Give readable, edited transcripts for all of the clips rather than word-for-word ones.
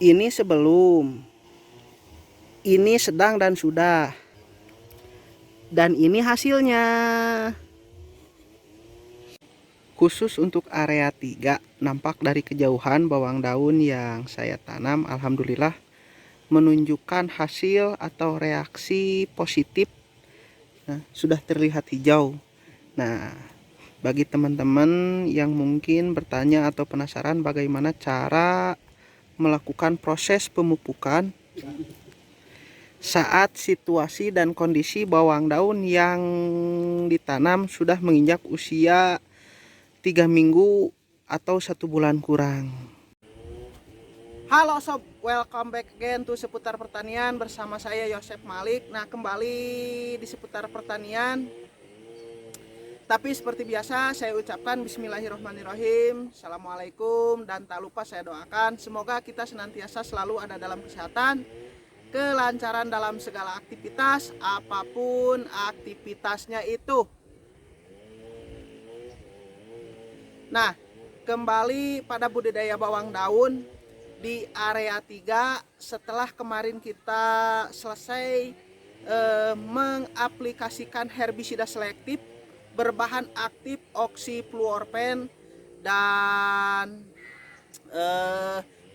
Ini sebelum, ini sedang dan sudah, dan ini hasilnya. Khusus untuk area 3, nampak dari kejauhan bawang daun yang saya tanam alhamdulillah menunjukkan hasil atau reaksi positif. Nah, sudah terlihat hijau. Nah, bagi teman-teman yang mungkin bertanya atau penasaran bagaimana cara melakukan proses pemupukan saat situasi dan kondisi bawang daun yang ditanam sudah menginjak usia 3 minggu atau 1 bulan kurang. Halo sob, welcome back again to Seputar Pertanian bersama saya Yosef Malik. Nah, kembali di Seputar Pertanian. Tapi seperti biasa saya ucapkan bismillahirrahmanirrahim, assalamualaikum, dan tak lupa saya doakan semoga kita senantiasa selalu ada dalam kesehatan, kelancaran dalam segala aktivitas, apapun aktivitasnya itu. Nah, kembali pada budidaya bawang daun di area 3 setelah kemarin kita selesai mengaplikasikan herbisida selektif berbahan aktif oksifluorpen dan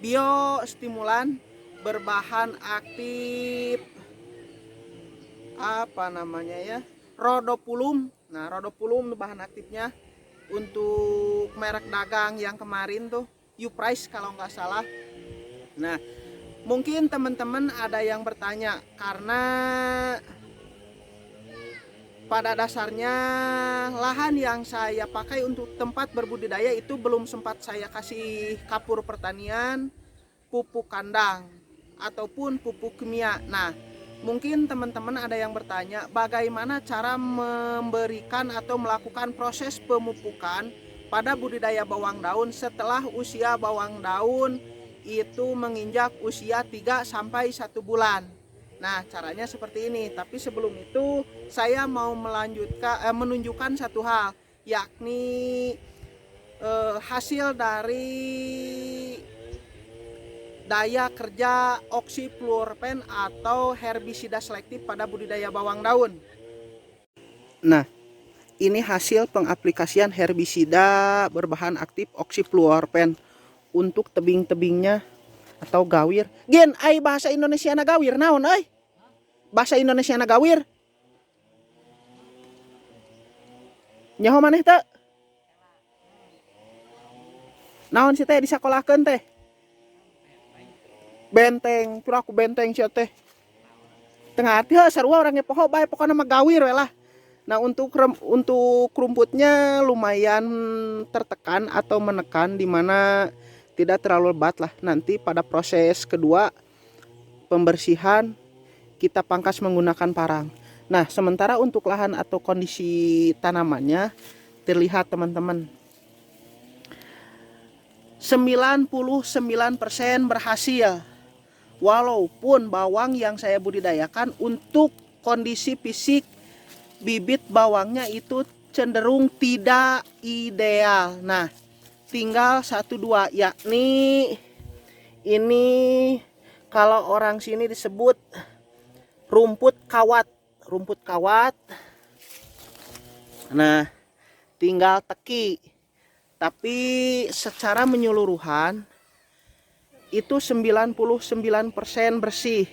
biostimulan berbahan aktif Rhodopulum. Nah, Rhodopulum bahan aktifnya untuk merek dagang yang kemarin tuh U-Price kalau nggak salah. Nah, mungkin teman-teman ada yang bertanya karena pada dasarnya lahan yang saya pakai untuk tempat berbudidaya itu belum sempat saya kasih kapur pertanian, pupuk kandang ataupun pupuk kimia. Nah, mungkin teman-teman ada yang bertanya bagaimana cara memberikan atau melakukan proses pemupukan pada budidaya bawang daun setelah usia bawang daun itu menginjak usia 3 sampai 1 bulan. Nah, caranya seperti ini. Tapi sebelum itu saya mau menunjukkan satu hal, yakni hasil dari daya kerja oksifluorpen atau herbisida selektif pada budidaya bawang daun. Nah, ini hasil pengaplikasian herbisida berbahan aktif oksifluorpen untuk tebing-tebingnya atau gawir. Gen, ai bahasa Indonesia na gawir naon ai? Bahasa Indonesia na gawir. Nyaho maneh teh? Naon sih teh disakolahkeun teh? Benteng, curah aku benteng sih teh. Tengah arti sarua orangnya poho bae pokoknya mah gawir we lah. Nah, untuk rumputnya lumayan tertekan atau menekan di mana tidak terlalu lebat lah. Nanti pada proses kedua pembersihan kita pangkas menggunakan parang. Nah, sementara untuk lahan atau kondisi tanamannya terlihat teman-teman 99% berhasil. Walaupun bawang yang saya budidayakan untuk kondisi fisik bibit bawangnya itu cenderung tidak ideal. Nah, tinggal 1-2, yakni ini kalau orang sini disebut rumput kawat. Rumput kawat. Nah, tinggal teki. Tapi secara menyeluruhan itu 99% bersih.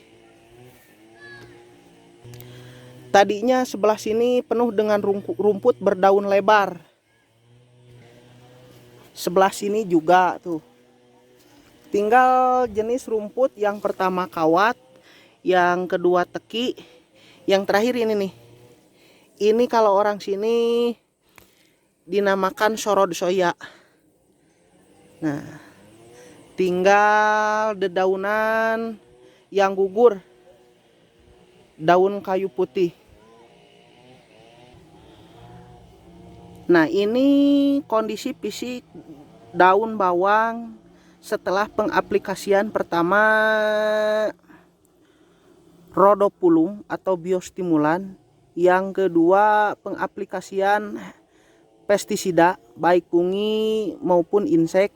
Tadinya sebelah sini penuh dengan rumput berdaun lebar. Sebelah sini juga tuh. Tinggal jenis rumput yang pertama kawat, yang kedua teki, yang terakhir ini nih. Ini kalau orang sini dinamakan sorod soya. Nah, tinggal dedaunan yang gugur, daun kayu putih. Nah, ini kondisi fisik daun bawang setelah pengaplikasian pertama Rhodopulum atau biostimulan, yang kedua pengaplikasian pestisida baik fungi maupun insek.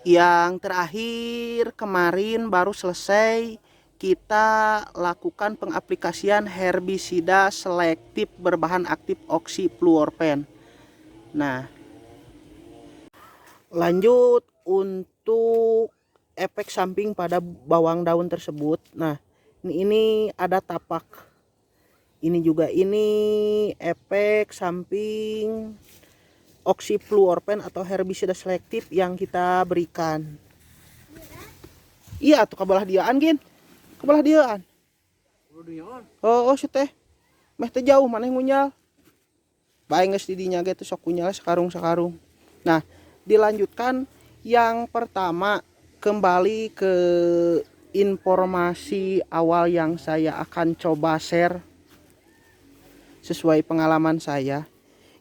Yang terakhir kemarin baru selesai kita lakukan pengaplikasian herbisida selektif berbahan aktif oksifluorpen. Nah, lanjut untuk efek samping pada bawang daun tersebut. Nah, ini ada tapak. Ini juga ini efek samping oksifluorpen atau herbisida selektif yang kita berikan. Iya tuh kabelah diaan gin. Kabelah diaan. Oh si teh. Meh teh jauh mana yang ngunyal. Bae geus didinya ge teh sok kunyal sakarung-sakarung. Nah, dilanjutkan yang pertama kembali ke informasi awal yang saya akan coba share sesuai pengalaman saya,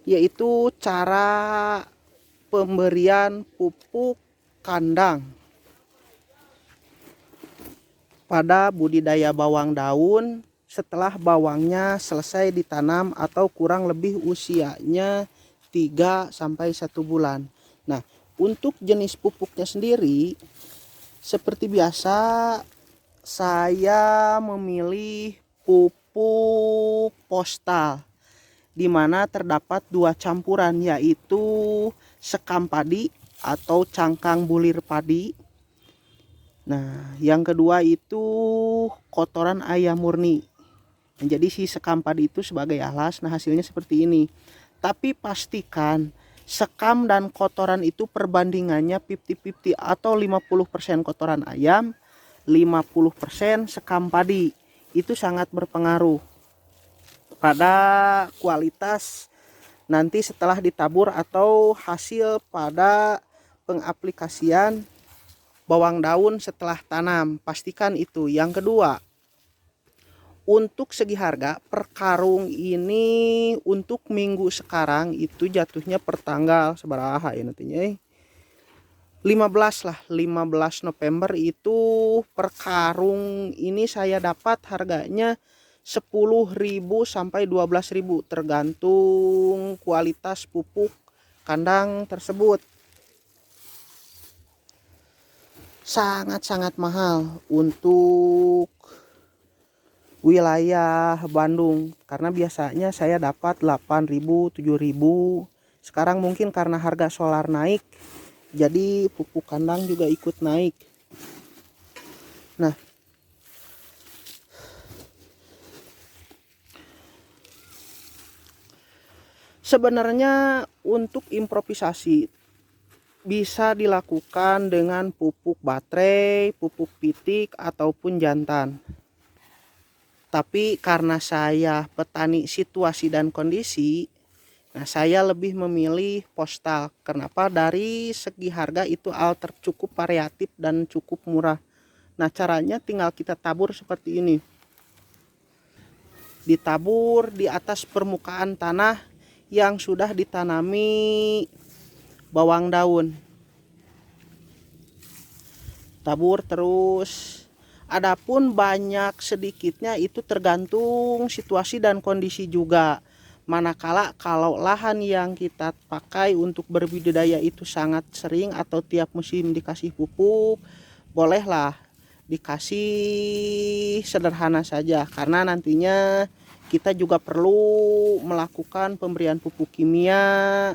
yaitu cara pemberian pupuk kandang pada budidaya bawang daun setelah bawangnya selesai ditanam atau kurang lebih usianya 3-1 bulan. Nah, untuk jenis pupuknya sendiri seperti biasa saya memilih pupuk postal, di mana terdapat 2 campuran, yaitu sekam padi atau cangkang bulir padi. Nah, yang kedua itu kotoran ayam murni. Jadi si sekam padi itu sebagai alas. Nah, hasilnya seperti ini. Tapi pastikan sekam dan kotoran itu perbandingannya 50-50 atau 50% kotoran ayam, 50% sekam padi. Itu sangat berpengaruh pada kualitas nanti setelah ditabur atau hasil pada pengaplikasian bawang daun setelah tanam. Pastikan itu. Yang kedua, untuk segi harga per karung ini untuk minggu sekarang itu jatuhnya per tanggal seberaha ya nantinya 15 lah, 15 November itu per karung ini saya dapat harganya 10.000 sampai 12.000 tergantung kualitas pupuk kandang tersebut. Sangat-sangat mahal untuk wilayah Bandung karena biasanya saya dapat 8.000, 7.000. Sekarang mungkin karena harga solar naik jadi pupuk kandang juga ikut naik. Nah, sebenarnya untuk improvisasi bisa dilakukan dengan pupuk baterai, pupuk pitik ataupun jantan. Tapi karena saya petani situasi dan kondisi, nah saya lebih memilih postal. Kenapa? Dari segi harga itu cukup variatif dan cukup murah. Nah, caranya tinggal kita tabur seperti ini. Ditabur di atas permukaan tanah yang sudah ditanami bawang daun. Tabur terus. Adapun banyak sedikitnya itu tergantung situasi dan kondisi juga. Manakala kalau lahan yang kita pakai untuk berbudidaya itu sangat sering atau tiap musim dikasih pupuk, bolehlah dikasih sederhana saja karena nantinya kita juga perlu melakukan pemberian pupuk kimia,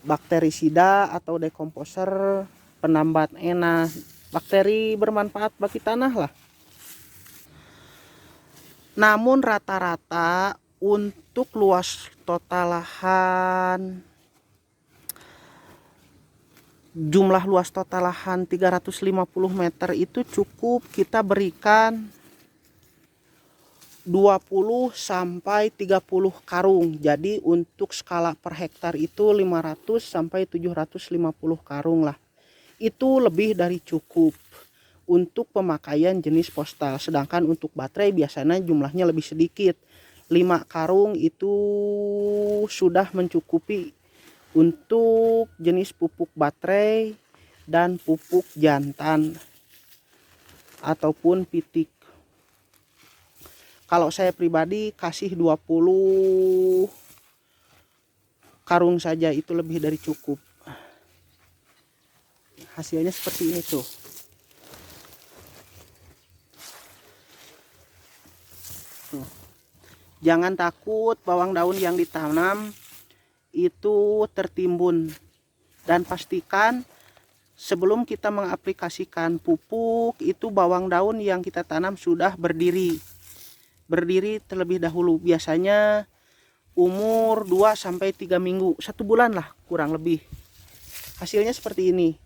bakterisida atau dekomposer, penambat enak, bakteri bermanfaat bagi tanah lah. Namun rata-rata untuk luas total lahan, jumlah luas total lahan 350 meter itu cukup kita berikan 20 sampai 30 karung. Jadi untuk skala per hektar itu 500 sampai 750 karung lah. Itu lebih dari cukup untuk pemakaian jenis postal. Sedangkan untuk baterai biasanya jumlahnya lebih sedikit. 5 karung itu sudah mencukupi untuk jenis pupuk baterai dan pupuk jantan ataupun pitik. Kalau saya pribadi kasih 20 karung saja itu lebih dari cukup. hasilnya seperti ini tuh. Jangan takut bawang daun yang ditanam itu tertimbun, dan pastikan sebelum kita mengaplikasikan pupuk itu bawang daun yang kita tanam sudah berdiri terlebih dahulu. Biasanya umur 2-3 minggu, 1 bulan lah kurang lebih. Hasilnya seperti ini.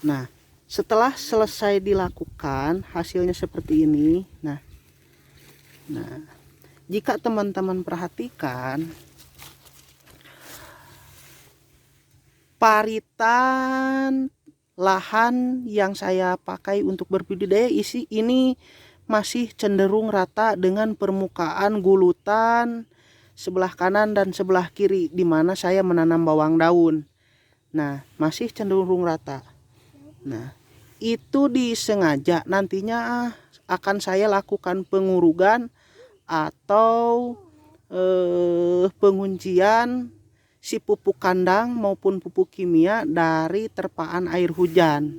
Nah, setelah selesai dilakukan hasilnya seperti ini. Nah, jika teman-teman perhatikan, paritan lahan yang saya pakai untuk berbudidaya ini masih cenderung rata dengan permukaan gulutan sebelah kanan dan sebelah kiri di mana saya menanam bawang daun. Nah, masih cenderung rata. Nah, itu disengaja nantinya akan saya lakukan pengurugan atau penguncian si pupuk kandang maupun pupuk kimia dari terpaan air hujan.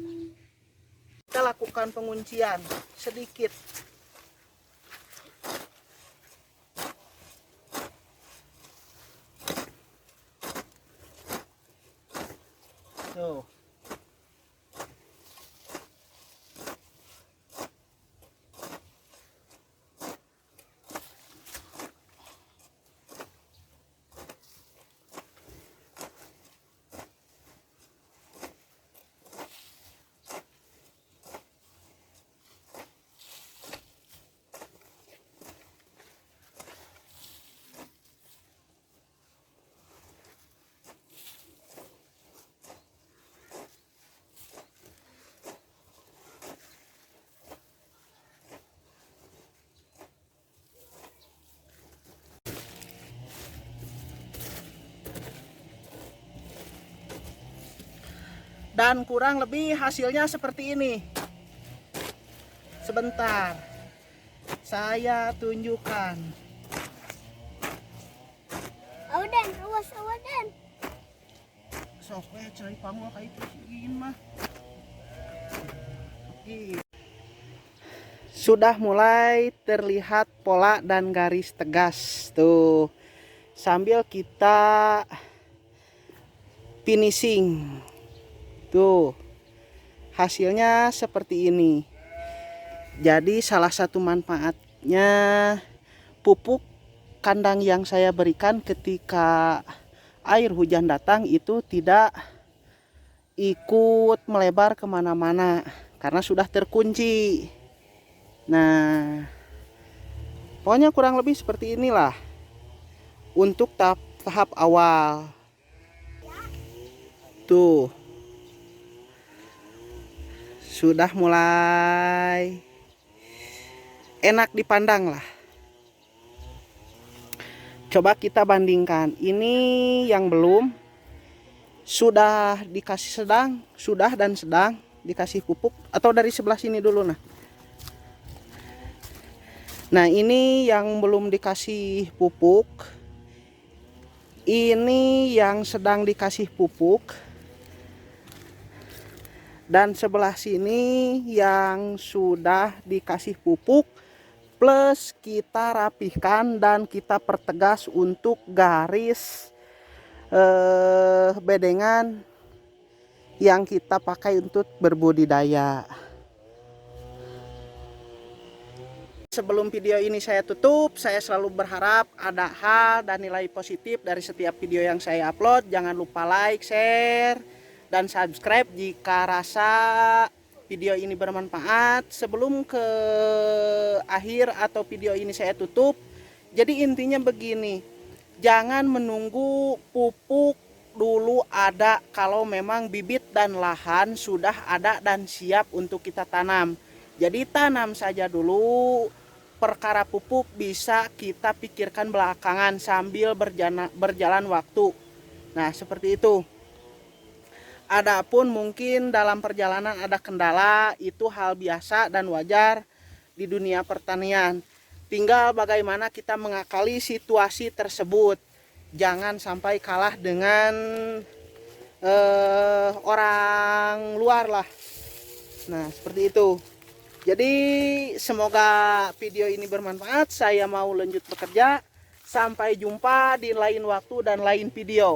Kita lakukan penguncian sedikit. Tuh. Dan kurang lebih hasilnya seperti ini. Sebentar, saya tunjukkan. Awadan, awas awadan. Sok cari pamul kayak itu mah. Oke. Sudah mulai terlihat pola dan garis tegas tuh. Sambil kita finishing. Tuh, hasilnya seperti ini. Jadi salah satu manfaatnya pupuk kandang yang saya berikan ketika air hujan datang itu tidak ikut melebar kemana-mana karena sudah terkunci. Nah, pokoknya kurang lebih seperti inilah untuk tahap awal. Tuh, sudah mulai enak dipandang lah. Coba kita bandingkan. Ini yang belum, sudah dikasih sedang, sudah dan sedang dikasih pupuk, atau dari sebelah sini dulu. Nah, ini yang belum dikasih pupuk. Ini yang sedang dikasih pupuk. Dan sebelah sini yang sudah dikasih pupuk, plus kita rapihkan dan kita pertegas untuk garis bedengan yang kita pakai untuk berbudidaya. Sebelum video ini saya tutup, saya selalu berharap ada hal dan nilai positif dari setiap video yang saya upload. Jangan lupa like, share, dan subscribe jika rasa video ini bermanfaat. Sebelum ke akhir atau video ini saya tutup, jadi intinya begini, jangan menunggu pupuk dulu ada kalau memang bibit dan lahan sudah ada dan siap untuk kita tanam. Jadi tanam saja dulu, perkara pupuk bisa kita pikirkan belakangan sambil berjalan waktu. Nah, seperti itu. Adapun mungkin dalam perjalanan ada kendala, itu hal biasa dan wajar di dunia pertanian. Tinggal bagaimana kita mengakali situasi tersebut. jangan sampai kalah dengan orang luar lah. Nah, seperti itu. Jadi semoga video ini bermanfaat. Saya mau lanjut bekerja. Sampai jumpa di lain waktu dan lain video.